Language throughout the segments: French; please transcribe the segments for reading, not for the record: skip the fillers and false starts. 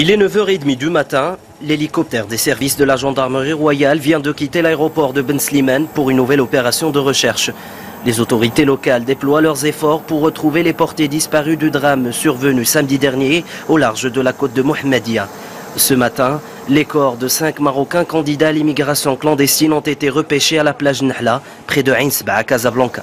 Il est 9h30 du matin. L'hélicoptère des services de la gendarmerie royale vient de quitter l'aéroport de Ben Slimane pour une nouvelle opération de recherche. Les autorités locales déploient leurs efforts pour retrouver les portés disparus du drame survenu samedi dernier au large de la côte de Mohammedia. Ce matin, les corps de 5 Marocains candidats à l'immigration clandestine ont été repêchés à la plage Nahla, près de Ain Sebaa à Casablanca.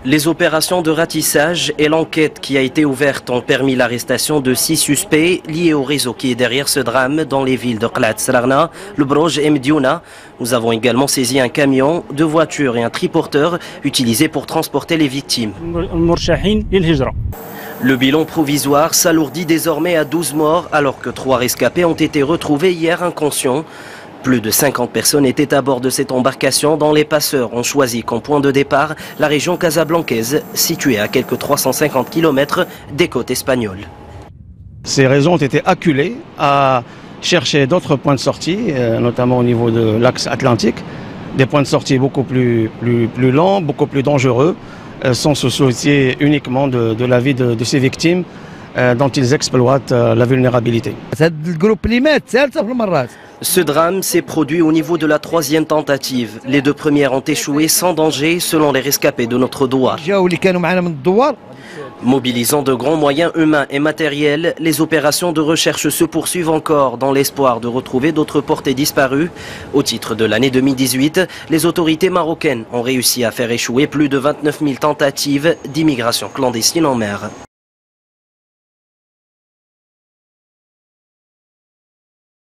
Les opérations de ratissage et l'enquête qui a été ouverte ont permis l'arrestation de 6 suspects liés au réseau qui est derrière ce drame dans les villes de Qlat Srarna, Le Brouj et Mediouna. Nous avons également saisi un camion, 2 voitures et un triporteur utilisés pour transporter les victimes. Le bilan provisoire s'alourdit désormais à 12 morts alors que 3 rescapés ont été retrouvés hier inconscients. Plus de 50 personnes étaient à bord de cette embarcation dont les passeurs ont choisi comme point de départ la région casablancaise, située à quelques 350 km des côtes espagnoles. Ces réseaux ont été acculés à chercher d'autres points de sortie, notamment au niveau de l'axe atlantique, des points de sortie beaucoup plus lents, beaucoup plus dangereux, sans se soucier uniquement de la vie de ces victimes dont ils exploitent la vulnérabilité. Ce drame s'est produit au niveau de la 3e tentative. Les 2 premières ont échoué sans danger selon les rescapés de notre douar. Mobilisant de grands moyens humains et matériels, les opérations de recherche se poursuivent encore dans l'espoir de retrouver d'autres portés disparus. Au titre de l'année 2018, les autorités marocaines ont réussi à faire échouer plus de 29 000 tentatives d'immigration clandestine en mer.